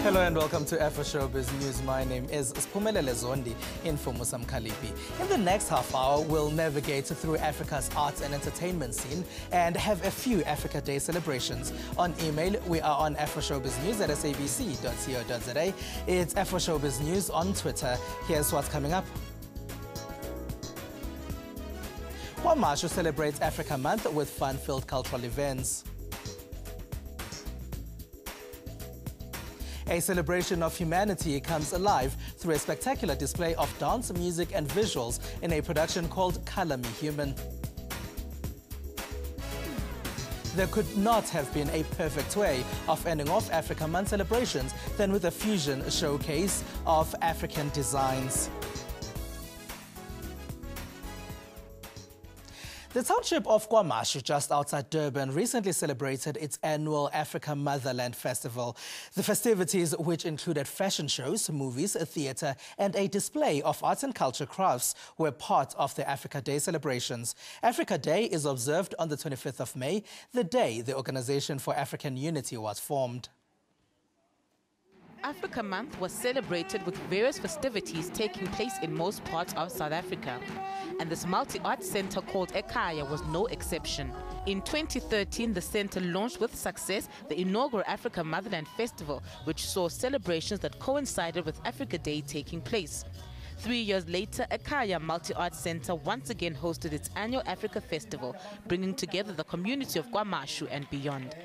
Hello and welcome to Afroshowbiz News. My name is Spumelele Zondi in for Musam Kalipi. In the next half hour, we'll navigate through Africa's arts and entertainment scene and have a few Africa Day celebrations. On email, we are on afroshowbiznews@sabc.co.za. It's Afroshowbiz News on Twitter. Here's what's coming up. KwaMashu celebrates Africa Month with fun-filled cultural events. A celebration of humanity comes alive through a spectacular display of dance, music and visuals in a production called Calamy Human. There could not have been a perfect way of ending off Africa Month celebrations than with a fusion showcase of African designs. The township of KwaMashu, just outside Durban, recently celebrated its annual Africa Motherland Festival. The festivities, which included fashion shows, movies, a theatre and a display of arts and culture crafts, were part of the Africa Day celebrations. Africa Day is observed on the 25th of May, the day the Organization for African Unity was formed. Africa Month was celebrated with various festivities taking place in most parts of South Africa. And this multi-art center called Ekaya was no exception. In 2013, the center launched with success the inaugural Africa Motherland Festival, which saw celebrations that coincided with Africa Day taking place. 3 years later, Ekaya Multi-Art Center once again hosted its annual Africa Festival, bringing together the community of KwaMashu and beyond.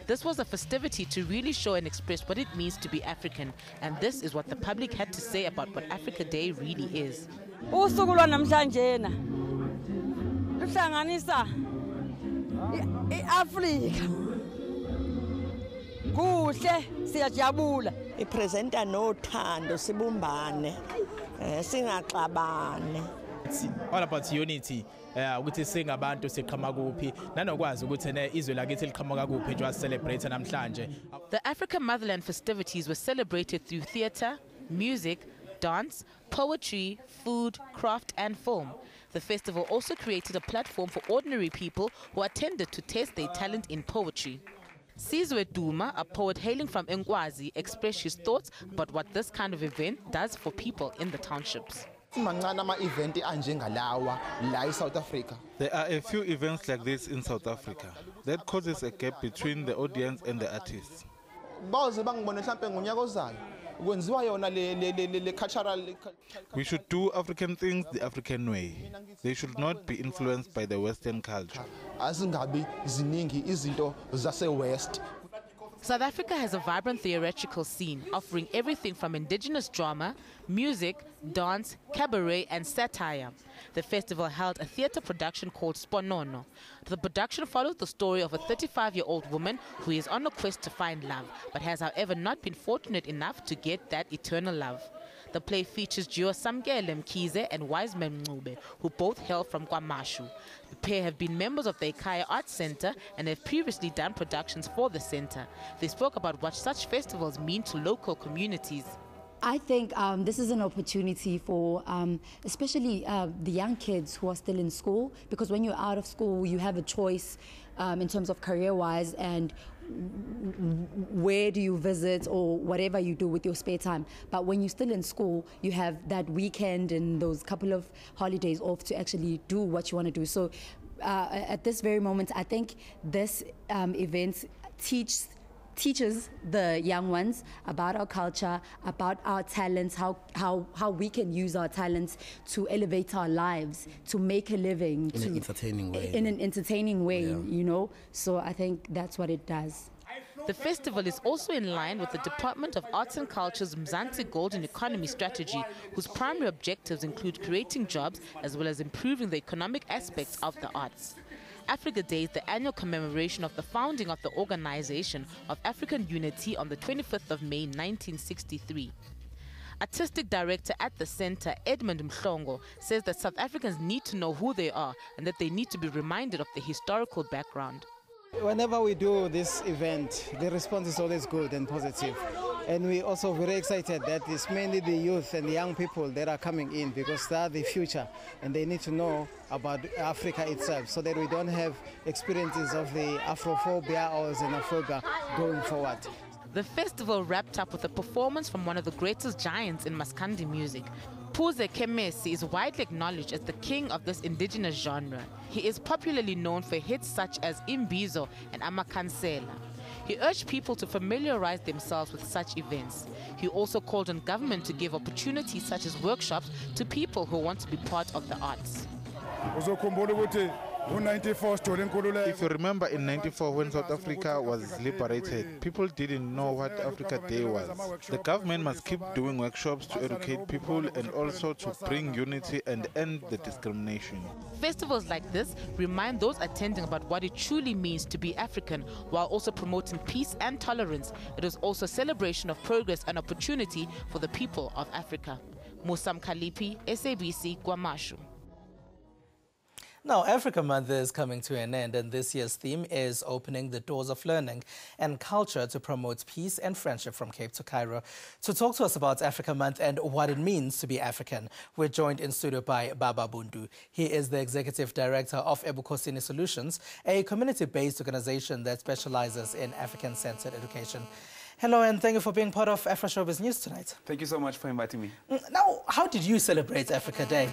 This was a festivity to really show and express what it means to be African, and this is what the public had to say about what Africa Day really is. Usuku lwanamhlanje na luhlanganisa iAfrika. Kuhle siyajabula. Ipresenta nothando sibumbane. Singaxabane. It's all about unity. Ukuthi singabantu siqhama kuphi nanokwazi ukuthi izwe lakithi liqhamuka kuphi nje celebrate namhlanje. The Africa Motherland festivities were celebrated through theatre, music, dance, poetry, food, craft and film. The festival also created a platform for ordinary people who attended to test their talent in poetry. Sizwe Duma, a poet hailing from Nkwazi, expressed his thoughts about what this kind of event does for people in the townships. There are a few events like this in South Africa that causes a gap between the audience and the artists. We should do African things the African way. They should not be influenced by the Western culture. South Africa has a vibrant theatrical scene, offering everything from indigenous drama, music, dance, cabaret and satire. The festival held a theatre production called Sponono. The production followed the story of a 35-year-old woman who is on a quest to find love, but has however not been fortunate enough to get that eternal love. The play features duo Samkele Mkhize and Wiseman Mncube, who both hail from KwaMashu. The pair have been members of the Ekaya Arts Center and have previously done productions for the center. They spoke about what such festivals mean to local communities. I think this is an opportunity for especially the young kids who are still in school, because when you're out of school, you have a choice in terms of career-wise and where do you visit or whatever you do with your spare time. But when you're still in school, you have that weekend and those couple of holidays off to actually do what you want to do. So at this very moment, I think this event teaches the young ones about our culture, about our talents, how we can use our talents to elevate our lives, to make a living. In an entertaining way. In an entertaining way, yeah. You know. So I think that's what it does. The festival is also in line with the Department of Arts and Culture's Mzansi Golden Economy Strategy, whose primary objectives include creating jobs as well as improving the economic aspects of the arts. Africa Day is the annual commemoration of the founding of the Organization of African Unity on the 25th of May 1963. Artistic director at the center, Edmund Mhlongo, says that South Africans need to know who they are and that they need to be reminded of their historical background. Whenever we do this event, the response is always good and positive. And we're also very excited that it's mainly the youth and the young people that are coming in, because they are the future and they need to know about Africa itself so that we don't have experiences of the Afrophobia or xenophobia going forward. The festival wrapped up with a performance from one of the greatest giants in Maskandi music. Puze Kemesi is widely acknowledged as the king of this indigenous genre. He is popularly known for hits such as Imbizo and Amakansela. He urged people to familiarize themselves with such events. He also called on government to give opportunities such as workshops to people who want to be part of the arts. If you remember in 94 when South Africa was liberated, people didn't know what Africa Day was. The government must keep doing workshops to educate people and also to bring unity and end the discrimination. Festivals like this remind those attending about what it truly means to be African while also promoting peace and tolerance. It is also a celebration of progress and opportunity for the people of Africa. Musam Kalipi, SABC, Kwamashu. Now, Africa Month is coming to an end, and this year's theme is opening the doors of learning and culture to promote peace and friendship from Cape to Cairo. To talk to us about Africa Month and what it means to be African, we're joined in studio by Baba Bundu. He is the Executive Director of Ebukhosini Solutions, a community-based organization that specializes in African-centered education. Hello, and thank you for being part of Afroshowbiz News tonight. Thank you so much for inviting me. Now, how did you celebrate Africa Day?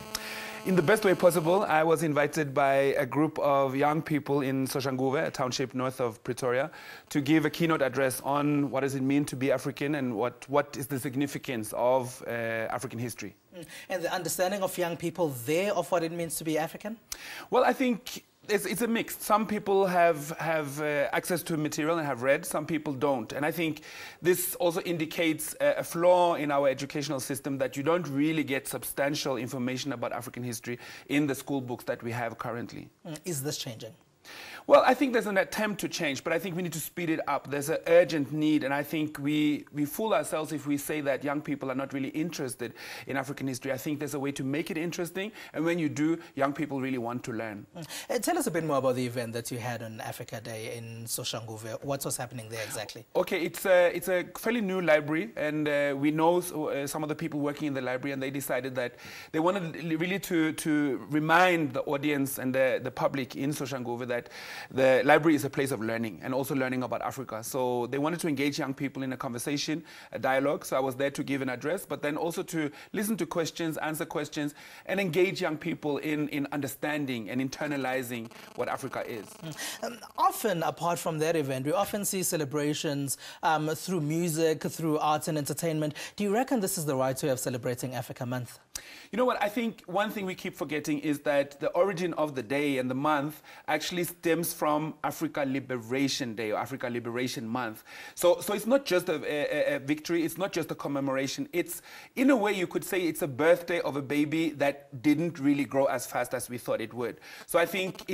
In the best way possible. I was invited by a group of young people in Soshanguve, a township north of Pretoria, to give a keynote address on what does it mean to be African and what is the significance of African history. And the understanding of young people there of what it means to be African? Well, I think it's a mix. Some people have access to material and have read, some people don't. And I think this also indicates a flaw in our educational system, that you don't really get substantial information about African history in the school books that we have currently. Is this changing? Well, I think there's an attempt to change, but I think we need to speed it up. There's an urgent need, and I think we fool ourselves if we say that young people are not really interested in African history. I think there's a way to make it interesting, and when you do, young people really want to learn. Tell us a bit more about the event that you had on Africa Day in Soshanguve. What was happening there exactly? Okay, it's a fairly new library, and we know some of the people working in the library, and they decided that they wanted really to remind the audience and the public in Soshanguve that the library is a place of learning and also learning about Africa. So they wanted to engage young people in a conversation, a dialogue. So I was there to give an address, but then also to listen to questions, answer questions, and engage young people in understanding and internalizing what Africa is. Often, apart from that event, we often see celebrations through music, through arts and entertainment. Do you reckon this is the right way of celebrating Africa Month? You know what, I think one thing we keep forgetting is that the origin of the day and the month actually stems from Africa Liberation Day or Africa Liberation Month. So it's not just a victory, it's not just a commemoration. It's, in a way, you could say it's a birthday of a baby that didn't really grow as fast as we thought it would. So I think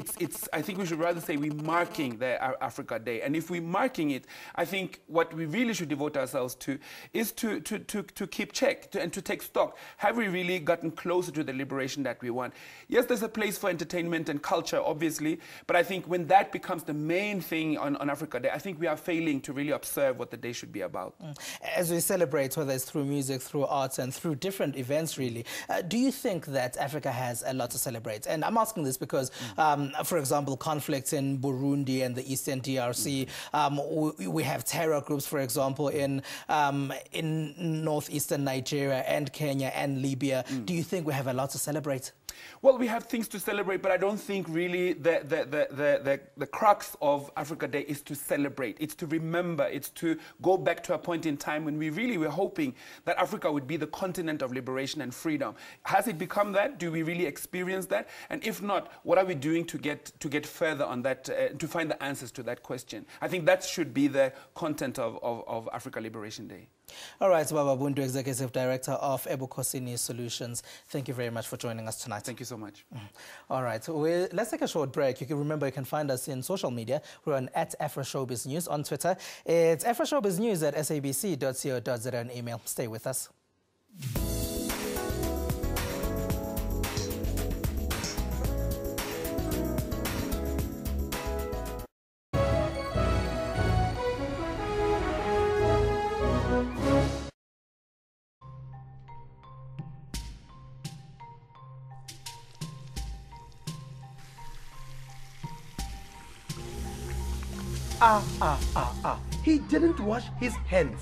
I think we should rather say we're marking the Africa Day. And if we're marking it, I think what we really should devote ourselves to is to keep check and to take stock. Have we really gotten closer to the liberation that we want? Yes, there's a place for entertainment and culture, obviously, but I think when that becomes the main thing on Africa Day, I think we are failing to really observe what the day should be about. As we celebrate, whether it's through music, through arts, and through different events, really, do you think that Africa has a lot to celebrate? And I'm asking this because, for example, conflicts in Burundi and the Eastern DRC, we have terror groups, for example, in northeastern Nigeria and Kenya and Libya. Do you think we have a lot to celebrate? Well, we have things to celebrate, but I don't think really the crux of Africa Day is to celebrate. It's to remember. It's to go back to a point in time when we really were hoping that Africa would be the continent of liberation and freedom. Has it become that? Do we really experience that? And if not, what are we doing to get further on that, to find the answers to that question? I think that should be the content of Africa Liberation Day. All right, Baba Bundu, Executive Director of Ebukhosini Solutions. Thank you very much for joining us tonight. Thank you so much. All right, let's take a short break. You can remember you can find us in social media. We're on @Afroshowbiz News on Twitter. It's afroshowbiznews@sabc.co.za and email. Stay with us. he didn't wash his hands.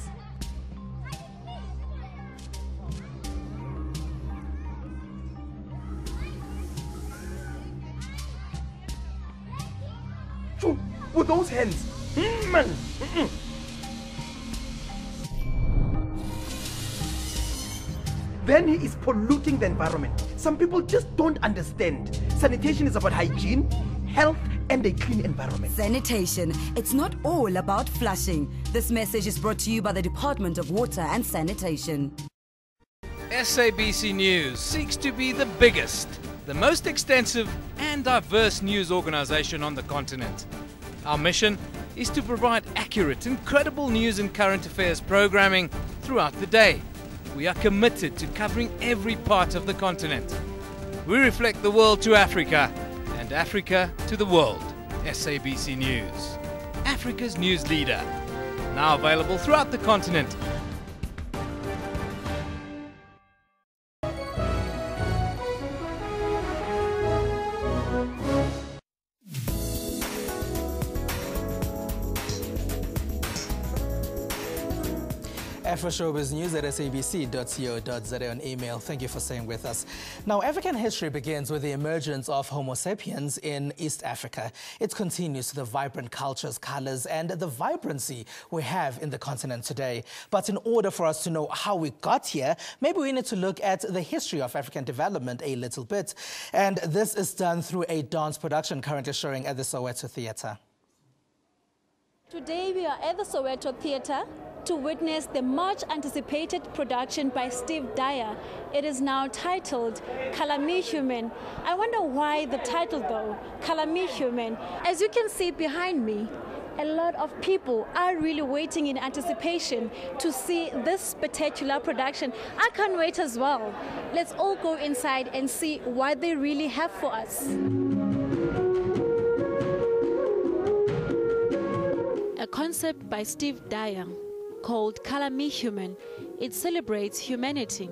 With those hands. Then he is polluting the environment. Some people just don't understand. Sanitation is about hygiene, health, and a clean environment. Sanitation. It's not all about flushing. This message is brought to you by the Department of Water and Sanitation. SABC News seeks to be the biggest, the most extensive and diverse news organization on the continent. Our mission is to provide accurate and credible news and current affairs programming throughout the day. We are committed to covering every part of the continent. We reflect the world to Africa and Africa to the world. SABC News, Africa's news leader. Now available throughout the continent. Afroshowbiz news at sabc.co.za on email. Thank you for staying with us. Now, African history begins with the emergence of Homo sapiens in East Africa. It continues to the vibrant cultures, colors, and the vibrancy we have in the continent today. But in order for us to know how we got here, maybe we need to look at the history of African development a little bit. And this is done through a dance production currently showing at the Soweto Theatre. Today we are at the Soweto Theatre to witness the much-anticipated production by Steve Dyer. It is now titled Calamy Human. I wonder why the title though, Calamy Human. As you can see behind me, a lot of people are really waiting in anticipation to see this spectacular production. I can't wait as well. Let's all go inside and see what they really have for us. A concept by Steve Dyer called Calamy Human. It celebrates humanity.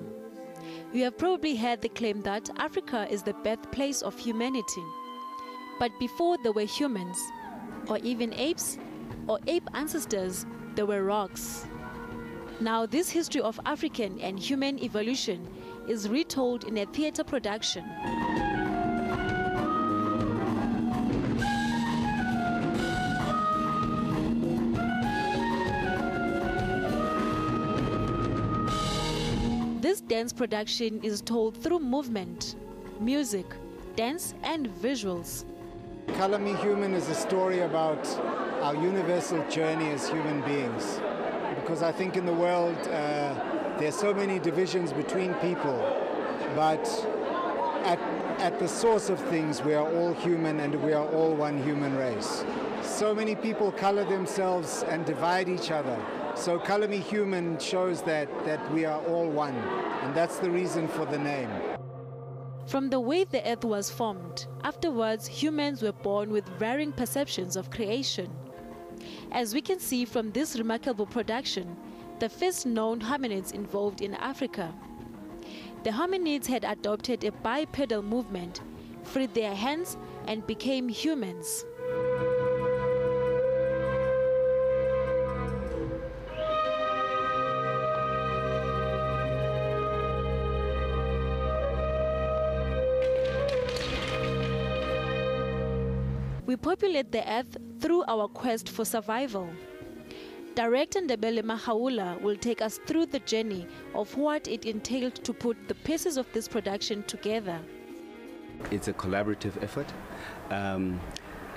You have probably heard the claim that Africa is the birthplace of humanity. But before there were humans, or even apes, or ape ancestors, there were rocks. Now this history of African and human evolution is retold in a theatre production. This dance production is told through movement, music, dance, and visuals. Calamy Human is a story about our universal journey as human beings. Because I think in the world there's so many divisions between people, but at the source of things we are all human and we are all one human race. So many people color themselves and divide each other. So Calamy Human shows that we are all one, and that's the reason for the name. From the way the earth was formed, afterwards humans were born with varying perceptions of creation. As we can see from this remarkable production, the first known hominids involved in Africa. The hominids had adopted a bipedal movement, freed their hands, and became humans. We populate the earth through our quest for survival. Director Ndebele Mahaula will take us through the journey of what it entailed to put the pieces of this production together. It's a collaborative effort.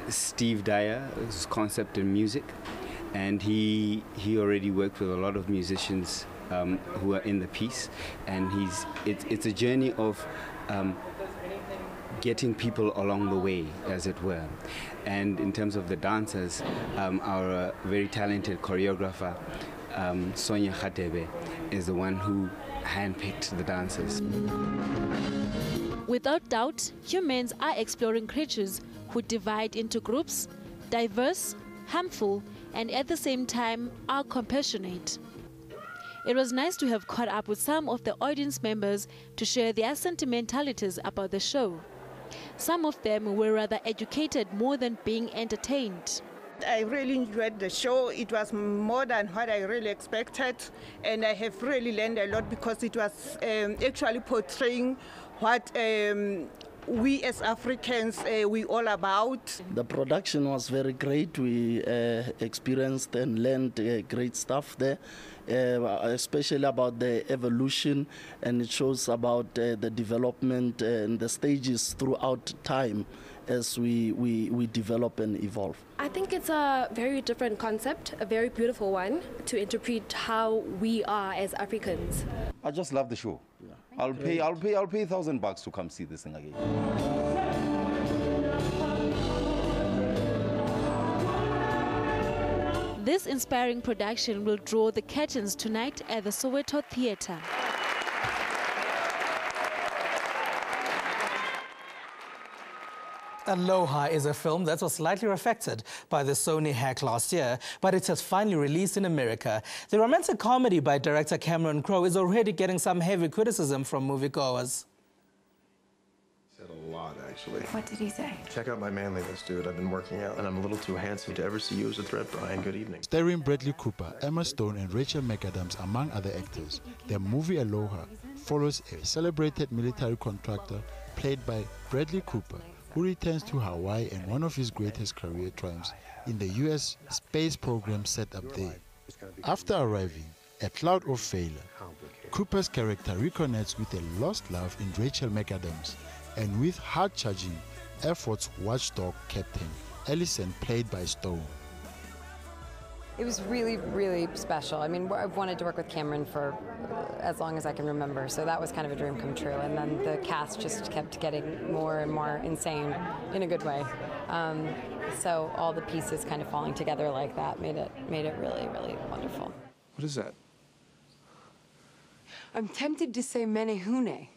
Steve Dyer is concept and music, and he already worked with a lot of musicians who are in the piece, and it's a journey of getting people along the way, as it were. And in terms of the dancers, our very talented choreographer, Sonia Khatebe, is the one who handpicked the dancers. Without doubt, humans are exploring creatures who divide into groups, diverse, harmful, and at the same time are compassionate. It was nice to have caught up with some of the audience members to share their sentimentalities about the show. Some of them were rather educated more than being entertained. I really enjoyed the show. It was more than what I really expected, and I have really learned a lot because it was actually portraying what we as Africans, we all about. The production was very great. We experienced and learned great stuff there, especially about the evolution, and it shows about the development and the stages throughout time as we develop and evolve. I think it's a very different concept, a very beautiful one to interpret how we are as Africans. I just love the show. Yeah. I'll pay $1,000 to come see this thing again. This inspiring production will draw the curtains tonight at the Soweto Theatre. Aloha is a film that was slightly affected by the Sony hack last year, but it has finally released in America. The romantic comedy by director Cameron Crowe is already getting some heavy criticism from moviegoers. Said a lot, actually. What did he say? Check out my manliness, dude. I've been working out, and I'm a little too handsome to ever see you as a threat, Brian. Good evening. Starring Bradley Cooper, Emma Stone, and Rachel McAdams, among other actors, the movie Aloha follows a celebrated military contractor played by Bradley Cooper, who returns to Hawaii and one of his greatest career triumphs in the U.S. space program set up there. After arriving, a cloud of failure, Cooper's character reconnects with a lost love in Rachel McAdams and with hard-charging Air Force watchdog captain Ellison, played by Stone. It was really, really special. I mean, I've wanted to work with Cameron for as long as I can remember, so that was kind of a dream come true. And then the cast just kept getting more and more insane in a good way. So all the pieces kind of falling together like that made it really, really wonderful. What is that? I'm tempted to say menehune,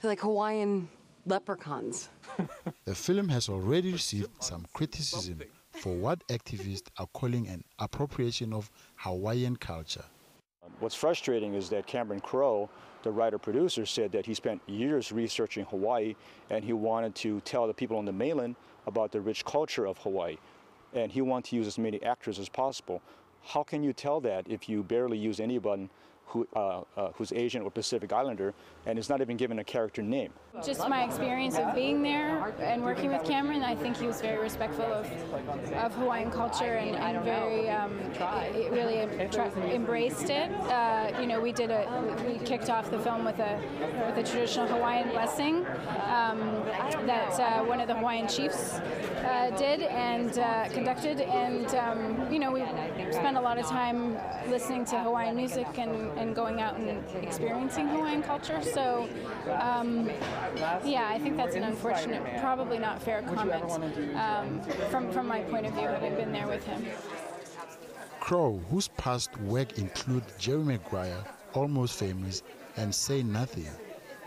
like Hawaiian leprechauns. The film has already received some criticism for what activists are calling an appropriation of Hawaiian culture. What's frustrating is that Cameron Crowe, the writer-producer, said that he spent years researching Hawaii and he wanted to tell the people on the mainland about the rich culture of Hawaii. And he wanted to use as many actors as possible. How can you tell that if you barely use anyone who's Asian or Pacific Islander and is not even given a character name? Just my experience of being there and working with Cameron, I think he was very respectful of Hawaiian culture and very really embraced it. You know, we kicked off the film with a traditional Hawaiian blessing that one of the Hawaiian chiefs did and conducted, and you know, we spent a lot of time listening to Hawaiian music and going out and experiencing Hawaiian culture. So yeah, I think that's an unfortunate, probably not fair comment from my point of view, having been there with him. Crowe, whose past work include Jerry Maguire, Almost Famous, and Say Nothing,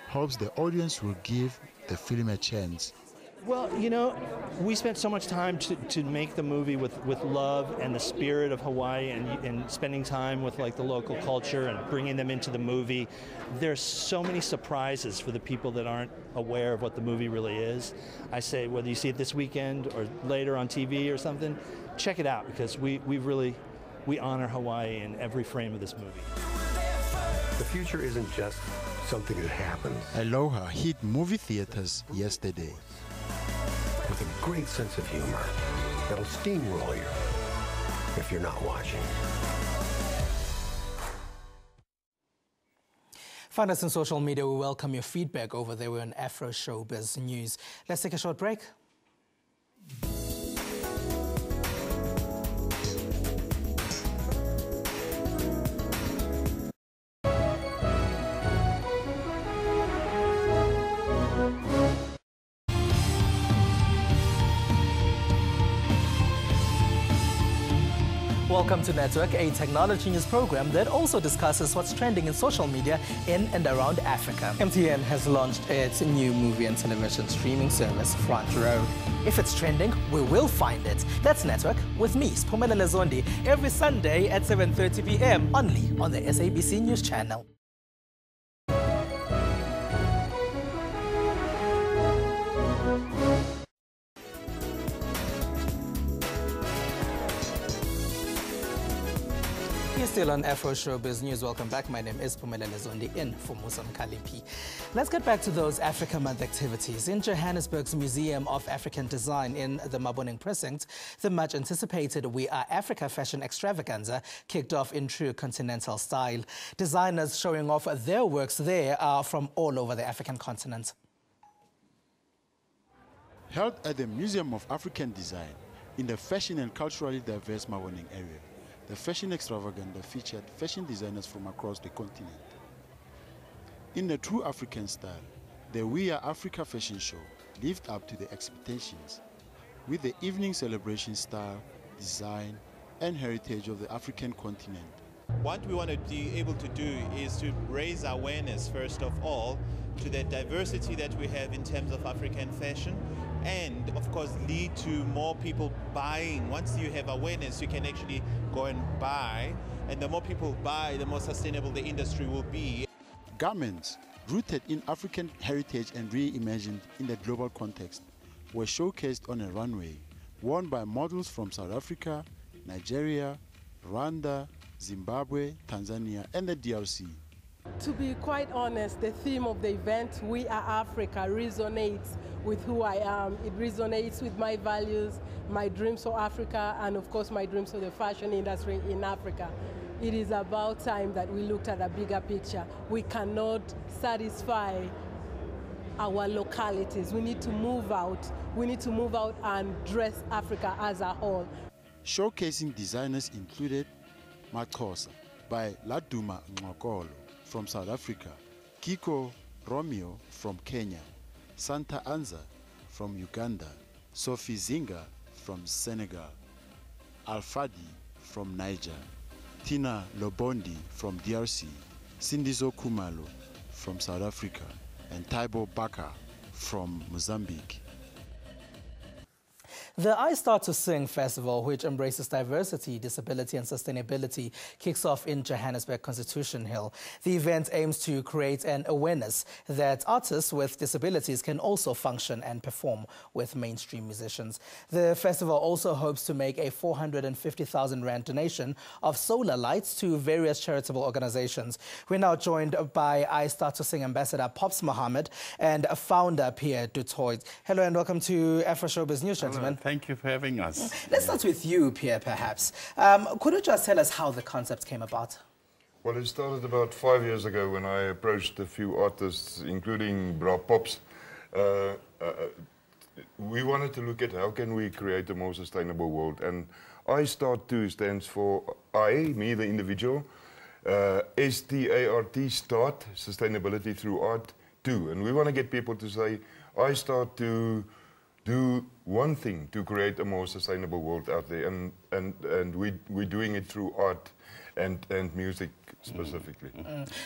hopes the audience will give the film a chance. Well, you know, we spent so much time to make the movie with love and the spirit of Hawaii and spending time with like the local culture and bringing them into the movie. There's so many surprises for the people that aren't aware of what the movie really is. I say, whether you see it this weekend or later on TV or something, check it out, because we honor Hawaii in every frame of this movie. The future isn't just something that happens. Aloha hit movie theaters yesterday. With a great sense of humor that'll steamroll you if you're not watching. Find us on social media. We welcome your feedback over there. We're on Afroshowbiz News. Let's take a short break. Welcome to Network, a technology news program that also discusses what's trending in social media in and around Africa. MTN has launched its new movie and television streaming service, Front Row. If it's trending, we will find it. That's Network with me, Siphumelele Zondi, every Sunday at 7:30 p.m. only on the SABC News Channel. You're still on Afroshowbiz News. Welcome back. My name is Pumela Zondi in for Musam Kalipi. Let's get back to those Africa Month activities. In Johannesburg's Museum of African Design in the Maboning Precinct, the much anticipated We Are Africa fashion extravaganza kicked off in true continental style. Designers showing off their works there are from all over the African continent. Held at the Museum of African Design in the fashion and culturally diverse Maboning area, the fashion extravaganza featured fashion designers from across the continent. In the true African style, the We Are Africa fashion show lived up to the expectations, with the evening celebration style, design, and heritage of the African continent. What we want to be able to do is to raise awareness, first of all, to the diversity that we have in terms of African fashion, and of course lead to more people buying. Once you have awareness, you can actually go and buy, and the more people buy, the more sustainable the industry will be. Garments rooted in African heritage and reimagined in the global context were showcased on a runway worn by models from South Africa, Nigeria, Rwanda, Zimbabwe, Tanzania, and the DRC. To be quite honest, the theme of the event, We Are Africa, resonates with who I am. It resonates with my values, my dreams for Africa, and of course my dreams for the fashion industry in Africa. It is about time that we looked at a bigger picture. We cannot satisfy our localities. We need to move out. We need to move out and dress Africa as a whole. Showcasing designers included Makosa by Laduma Ngokolo from South Africa, Kiko Romeo from Kenya, Santa Anza from Uganda, Sophie Zinga from Senegal, Alfadi from Niger, Tina Lobondi from DRC, Sindizo Kumalo from South Africa, and Taibo Baka from Mozambique. The I Start to Sing Festival, which embraces diversity, disability and sustainability, kicks off in Johannesburg Constitution Hill. The event aims to create an awareness that artists with disabilities can also function and perform with mainstream musicians. The festival also hopes to make a 450,000 Rand donation of solar lights to various charitable organizations. We're now joined by I Start to Sing Ambassador Pops Mohammed and founder Pierre Dutoit. Hello and welcome to Afroshowbiz News, gentlemen. Hello. Thank you for having us. Let's start with you, Pierre, perhaps. Could you just tell us how the concept came about? Well, it started about 5 years ago when I approached a few artists, including Bra Pops. We wanted to look at how can we create a more sustainable world. And I Start To stands for I, me, the individual, S-T-A-R-T, start, sustainability through art, to. And we want to get people to say, I start to do one thing to create a more sustainable world out there, and we're doing it through art and music specifically.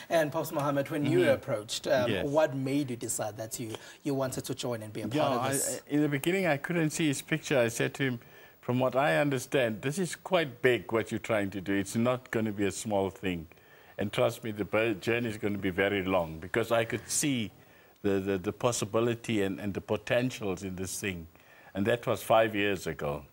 And Pops Mohammed, when you were approached, yes. What made you decide that you wanted to join and be a part of this? In the beginning I couldn't see his picture. I said to him, from what I understand, this is quite big what you're trying to do. It's not going to be a small thing. And trust me, the journey is going to be very long, because I could see the possibility and the potentials in this thing. And that was 5 years ago.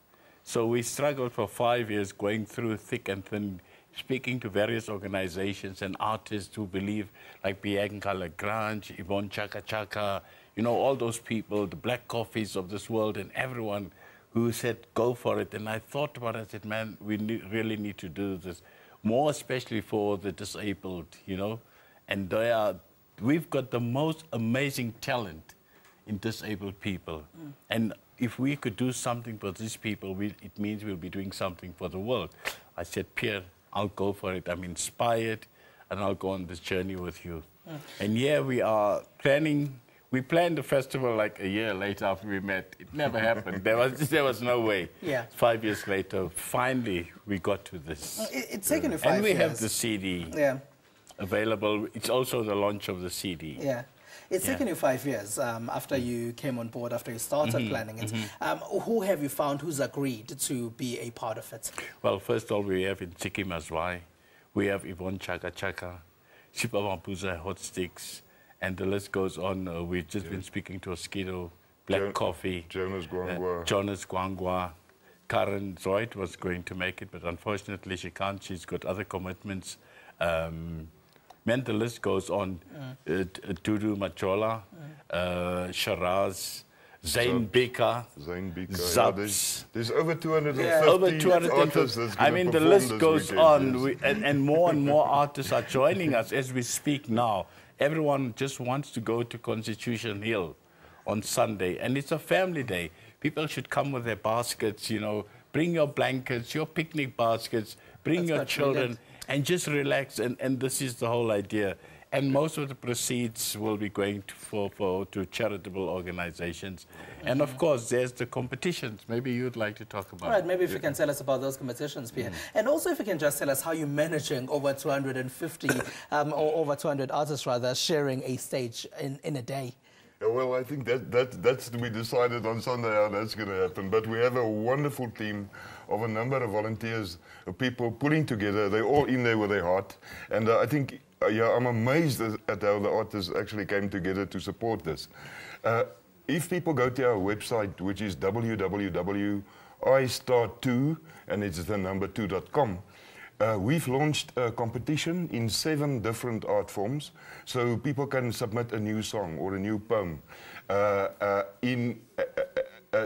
So we struggled for 5 years, going through thick and thin, speaking to various organizations and artists who believe, like Bianca Lagrange, Yvonne Chaka Chaka, you know, all those people, the Black Coffees of this world, and everyone who said, go for it. And I thought about it, I said, man, we really need to do this, more especially for the disabled, you know. And we've got the most amazing talent in disabled people. And if we could do something for these people, it means we'll be doing something for the world. I said, Pierre, I'll go for it. I'm inspired, and I'll go on this journey with you. And yeah, we are planning. We planned the festival like a year later after we met. It never happened. There was no way. Yeah. 5 years later, finally, we got to this. It's taken you 5 years. And we have the CD. Yeah. Available. It's also the launch of the CD. Yeah. It's taken you 5 years after you came on board, after you started planning it. Who have you found who's agreed to be a part of it? Well, first of all, we have in Tiki Mazwai, we have Yvonne Chaka Chaka, Shipa Mampuza Hot Sticks, and the list goes on. We've just been speaking to Oskido, Black Coffee, Jonas Gwangwa, Karen Zoid was going to make it, but unfortunately she can't. She's got other commitments. Man, the list goes on. Dudu Majola, Shiraz, Zayn Bika, Zaps. There's over 250 over 250 artists that's I mean, the list goes on, yes. and more artists are joining us as we speak now. Everyone just wants to go to Constitution Hill on Sunday, and it's a family day. People should come with their baskets, you know, bring your blankets, your picnic baskets, bring your children, and just relax, and this is the whole idea. And most of the proceeds will be going to charitable organizations. And of course, there's the competitions. Maybe you'd like to talk about All right, maybe if you can tell us about those competitions, Pierre. And also if you can just tell us how you're managing over 250, or over 200 artists rather, sharing a stage in a day. Yeah, well, I think that's to be decided on Sunday how that's going to happen. But we have a wonderful team of a number of volunteers, of people pulling together. They're all in there with their heart. And I think, yeah, I'm amazed at how the artists actually came together to support this. If people go to our website, which is www.istart2, and it's the number 2.com, we've launched a competition in 7 different art forms, so people can submit a new song or a new poem in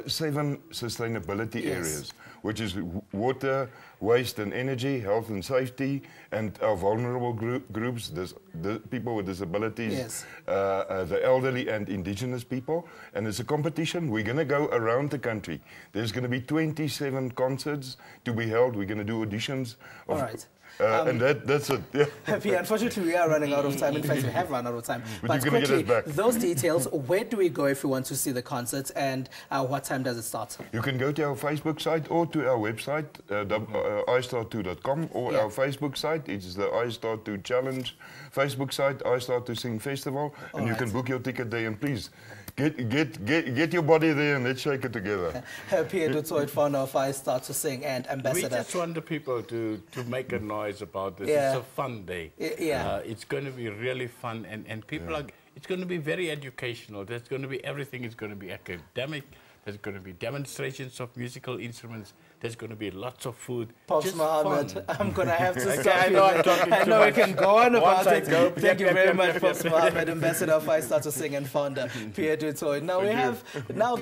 7 sustainability areas, which is water, waste and energy, health and safety, and our vulnerable groups, the people with disabilities, the elderly and indigenous people. And it's a competition. We're going to go around the country. There's going to be 27 concerts to be held. We're going to do auditions. All right. And that's it. Yeah. Pierre, unfortunately, we are running out of time. In fact, we have run out of time. But quickly, those details, where do we go if we want to see the concerts, and what time does it start? You can go to our Facebook site or to our website, istart2.com, or our Facebook site. It's the iStart2 Challenge Facebook site, iStart2 Sing Festival, and you can book your ticket there. And please, get your body there and let's shake it together. Pierre du Toit, founder of iStart2 Sing and ambassador. We just want the people to make a noise about this. It's a fun day. It's going to be really fun, and people are. It's going to be very educational. There's going to be everything. It's going to be academic. There's going to be demonstrations of musical instruments. There's going to be lots of food. Pops Mohammed, I'm going to have to stop you. I know we can go on about it. Thank you very much, Pops Mohammed, ambassador of iStart2 Sing and founder Pierre du Toit. Now we have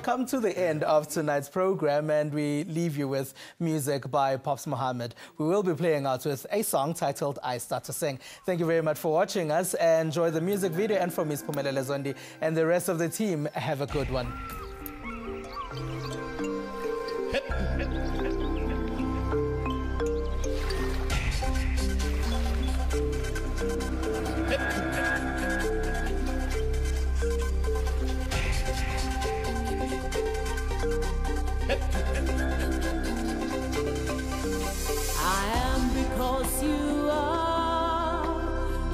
come to the end of tonight's program, and we leave you with music by Pops Mohammed. We will be playing out with a song titled iStart2 Sing. Thank you very much for watching us. Enjoy the music video, and from Ms. Pumelele Zondi and the rest of the team, have a good one.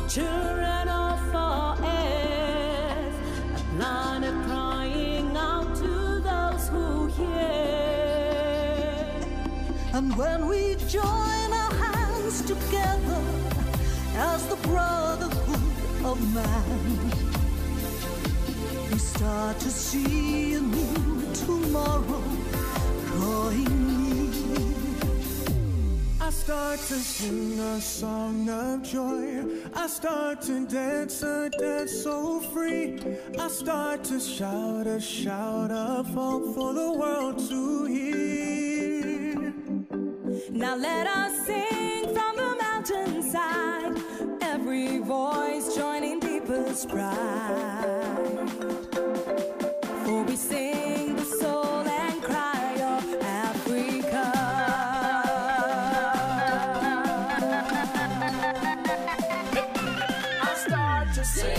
Children of our earth, a planet crying out to those who hear. And when we join our hands together as the brotherhood of man, we start to see a new tomorrow drawing near. I start to sing a song of joy. I start to dance a dance so free. I start to shout a shout of hope for the world to hear. Now let us sing from the mountainside, every voice joining people's pride. For we sing the soul and cry of Africa. Sing a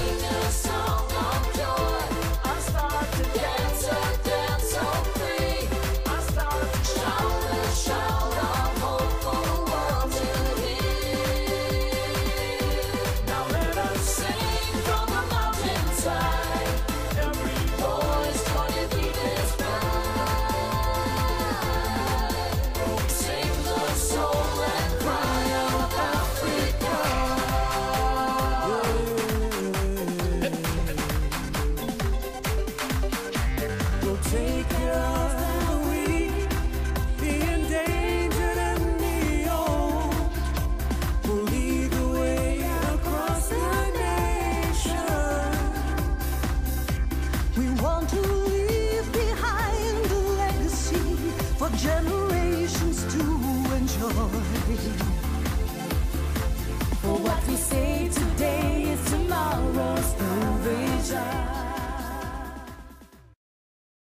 song of joy. I start to dance a dance so free. I start to shout a shout of hope for the world to hear. Now let us sing from the mountainside, every voice joining people's pride. Sing the soul and cry of Africa. Take